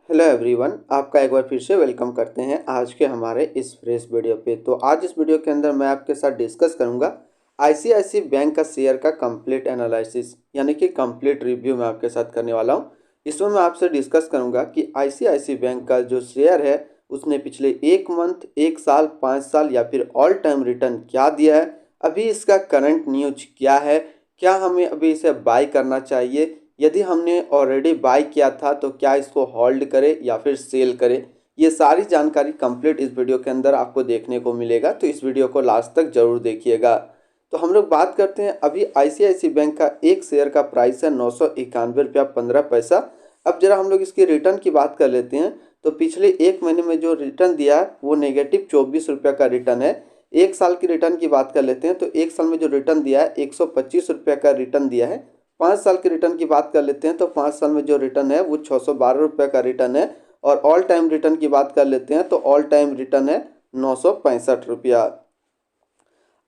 Hello everyone, आपका एक बार फिर से वेलकम करते हैं आज के हमारे इस फ्रेश वीडियो पे। तो आज इस वीडियो के अंदर मैं आपके साथ डिस्कस करूंगा आईसीआईसीआई बैंक का शेयर का कंप्लीट एनालिसिस यानी कि कंप्लीट रिव्यू मैं आपके साथ करने वाला हूं। इसमें मैं आपसे डिस्कस करूंगा कि आईसीआईसीआई बैंक का जो शेयर है उसने पिछले एक मंथ, एक साल, 5 साल या फिर ऑल टाइम रिटर्न क्या दिया है, अभी इसका करंट न्यूज क्या है, क्या हमें अभी इसे बाय करना चाहिए, यदि हमने ऑलरेडी बाय किया था तो क्या इसको होल्ड करें या फिर सेल करें। ये सारी जानकारी कंप्लीट इस वीडियो के अंदर आपको देखने को मिलेगा, तो इस वीडियो को लास्ट तक जरूर देखिएगा। तो हम लोग बात करते हैं, अभी आईसीआईसीआई बैंक का एक शेयर का प्राइस है 991 रुपया 15 पैसा। अब जरा हम लोग इसकी रिटर्न की बात कर लेते हैं। तो पिछले एक महीने में जो रिटर्न दिया है वो -24 रुपया का रिटर्न है। एक साल की रिटर्न की बात कर लेते हैं तो एक साल में जो रिटर्न दिया है 125 रुपया का रिटर्न दिया है। 5 साल के रिटर्न की बात कर लेते हैं तो 5 साल में जो रिटर्न है वो 612 रुपये का रिटर्न है। और ऑल टाइम रिटर्न की बात कर लेते हैं तो ऑल टाइम रिटर्न है 965 रुपया।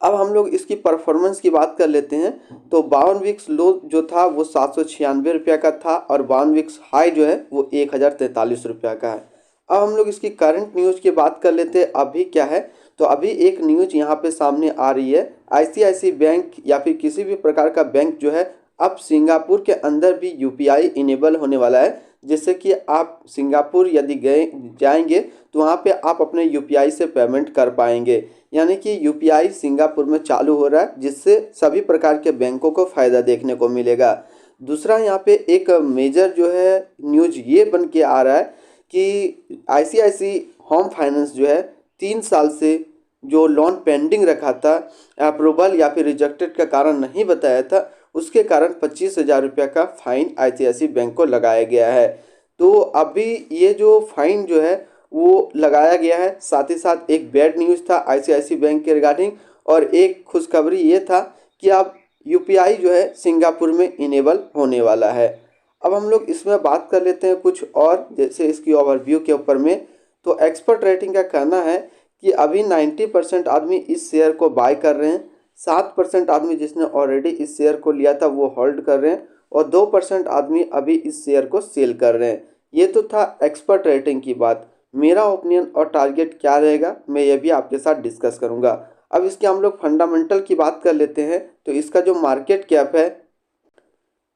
अब हम लोग इसकी परफॉर्मेंस की बात कर लेते हैं। तो 52 वीक्स लो जो था वो 796 रुपया का था और 52 वीक्स हाई जो है वो 1043 रुपया का है। अब हम लोग इसकी करंट न्यूज़ की बात कर लेते हैं, अभी क्या है। तो अभी एक न्यूज़ यहाँ पे सामने आ रही है, आईसीआईसीआई बैंक या फिर किसी भी प्रकार का बैंक जो है अब सिंगापुर के अंदर भी यूपीआई इनेबल होने वाला है। जिससे कि आप सिंगापुर यदि गए जाएंगे तो वहाँ पे आप अपने यूपीआई से पेमेंट कर पाएंगे। यानी कि यूपीआई सिंगापुर में चालू हो रहा है, जिससे सभी प्रकार के बैंकों को फ़ायदा देखने को मिलेगा। दूसरा यहाँ पे एक मेजर जो है न्यूज ये बन के आ रहा है कि आईसीआईसीआई होम फाइनेंस जो है 3 साल से जो लोन पेंडिंग रखा था, अप्रूवल या फिर रिजेक्टेड का कारण नहीं बताया था, उसके कारण 25,000 रुपया का फाइन आईसीआईसीआई बैंक को लगाया गया है। तो अभी ये जो फाइन जो है वो लगाया गया है, साथ ही साथ एक बैड न्यूज़ था आईसीआईसीआई बैंक के रिगार्डिंग और एक खुशखबरी ये था कि अब यूपीआई जो है सिंगापुर में इनेबल होने वाला है। अब हम लोग इसमें बात कर लेते हैं कुछ और, जैसे इसकी ओवरव्यू के ऊपर में। तो एक्सपर्ट रेटिंग का कहना है कि अभी 90% आदमी इस शेयर को बाय कर रहे हैं, 7% आदमी जिसने ऑलरेडी इस शेयर को लिया था वो होल्ड कर रहे हैं और 2% आदमी अभी इस शेयर को सेल कर रहे हैं। ये तो था एक्सपर्ट रेटिंग की बात। मेरा ओपिनियन और टारगेट क्या रहेगा मैं ये भी आपके साथ डिस्कस करूंगा। अब इसके हम लोग फंडामेंटल की बात कर लेते हैं। तो इसका जो मार्केट कैप है,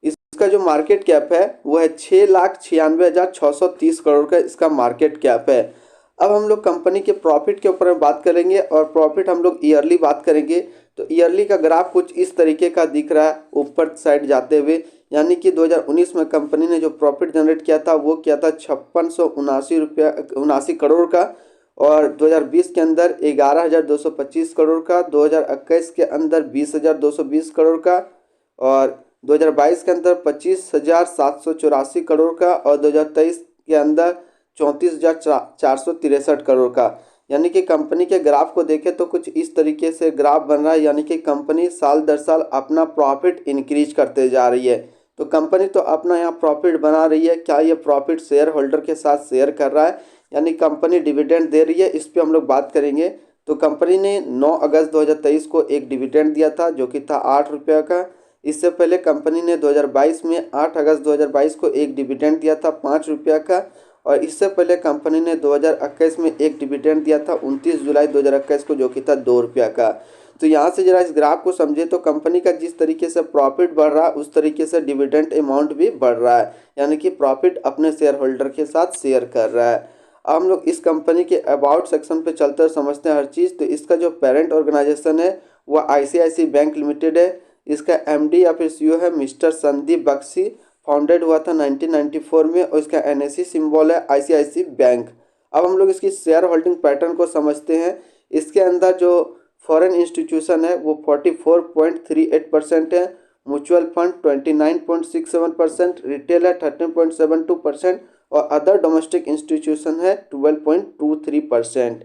इसका जो मार्केट कैप है वो है 6,96,630 करोड़ का इसका मार्केट कैप है। अब हम लोग कंपनी के प्रॉफिट के ऊपर में बात करेंगे और प्रॉफिट हम लोग ईयरली बात करेंगे। तो ईयरली का ग्राफ कुछ इस तरीके का दिख रहा है ऊपर साइड जाते हुए। यानी कि 2019 में कंपनी ने जो प्रॉफिट जनरेट किया था वो किया था 5679 करोड़ का, और 2020 के अंदर 11,225 करोड़ का, 2021 के अंदर 20,220 करोड़ का, और 2022 के अंदर 25,784 करोड़ का, और 2023 के अंदर 34,463 करोड़ का। यानी कि कंपनी के ग्राफ को देखें तो कुछ इस तरीके से ग्राफ बन रहा है। यानी कि कंपनी साल दर साल अपना प्रॉफिट इंक्रीज करते जा रही है। तो कंपनी तो अपना यहाँ प्रॉफिट बना रही है, क्या ये प्रॉफिट शेयर होल्डर के साथ शेयर कर रहा है, यानी कंपनी डिविडेंड दे रही है, इस पर हम लोग बात करेंगे। तो कंपनी ने 9 अगस्त 2023 को एक डिविडेंड दिया था जो कि था 8 रुपये का। इससे पहले कंपनी ने 2022 में 8 अगस्त 2022 को एक डिविडेंड दिया था 5 रुपये का, और इससे पहले कंपनी ने 2021 में एक डिविडेंड दिया था 29 जुलाई 2021 को जो कि था 2 रुपया का। तो यहाँ से जरा इस ग्राफ को समझे तो कंपनी का जिस तरीके से प्रॉफिट बढ़ रहा है उस तरीके से डिविडेंड अमाउंट भी बढ़ रहा है, यानी कि प्रॉफिट अपने शेयर होल्डर के साथ शेयर कर रहा है। अब हम लोग इस कंपनी के अबाउट सेक्शन पे चलते हुए समझते हैं हर चीज़। तो इसका जो पेरेंट ऑर्गेनाइजेशन है वह आईसीआईसीआई बैंक लिमिटेड है। इसका एमडी या फिर सीईओ है मिस्टर संदीप बख्शी। फाउंडेड हुआ था 1994 में और इसका एनएससी सिंबल है आईसीआईसीआई बैंक। अब हम लोग इसकी शेयर होल्डिंग पैटर्न को समझते हैं। इसके अंदर जो फॉरेन इंस्टीट्यूशन है वो 44.38% है, म्यूचुअल फंड 29.67%, रिटेल है 13.72% और अदर डोमेस्टिक इंस्टीट्यूशन है 12.23%।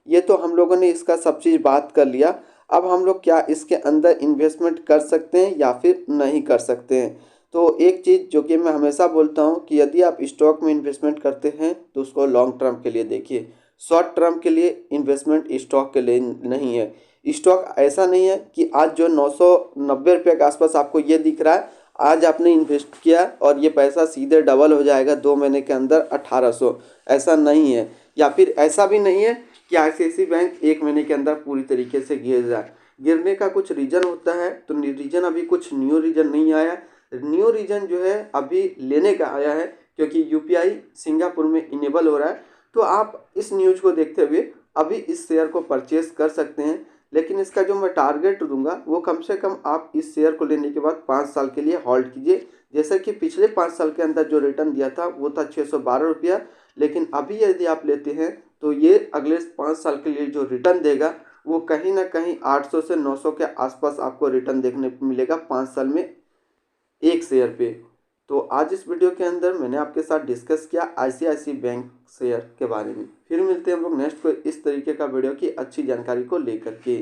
ये तो हम लोगों ने इसका सब चीज़ बात कर लिया। अब हम लोग क्या इसके अंदर इन्वेस्टमेंट कर सकते हैं या फिर नहीं कर सकते हैं। तो एक चीज़ जो कि मैं हमेशा बोलता हूँ कि यदि आप स्टॉक में इन्वेस्टमेंट करते हैं तो उसको लॉन्ग टर्म के लिए देखिए, शॉर्ट टर्म के लिए इन्वेस्टमेंट स्टॉक के लिए नहीं है। स्टॉक ऐसा नहीं है कि आज जो 990 रुपये के आसपास आपको ये दिख रहा है आज आपने इन्वेस्ट किया और ये पैसा सीधे डबल हो जाएगा 2 महीने के अंदर 1800, ऐसा नहीं है। या फिर ऐसा भी नहीं है कि आईसीआईसी बैंक 1 महीने के अंदर पूरी तरीके से गिर जाए। गिरने का कुछ रीज़न होता है, तो रीज़न अभी कुछ न्यू रीज़न नहीं आया। न्यू रीज़न जो है अभी लेने का आया है, क्योंकि यूपीआई सिंगापुर में इनेबल हो रहा है। तो आप इस न्यूज़ को देखते हुए अभी इस शेयर को परचेस कर सकते हैं। लेकिन इसका जो मैं टारगेट दूंगा वो कम से कम आप इस शेयर को लेने के बाद 5 साल के लिए होल्ड कीजिए। जैसे कि पिछले 5 साल के अंदर जो रिटर्न दिया था वो था 612 रुपया, लेकिन अभी यदि आप लेते हैं तो ये अगले 5 साल के लिए जो रिटर्न देगा वो कहीं ना कहीं 800 से 900 के आसपास आपको रिटर्न देखने को मिलेगा 5 साल में एक शेयर पे। तो आज इस वीडियो के अंदर मैंने आपके साथ डिस्कस किया आईसीआईसीआई बैंक शेयर के बारे में। फिर मिलते हैं हम लोग नेक्स्ट को इस तरीके का वीडियो की अच्छी जानकारी को लेकर के।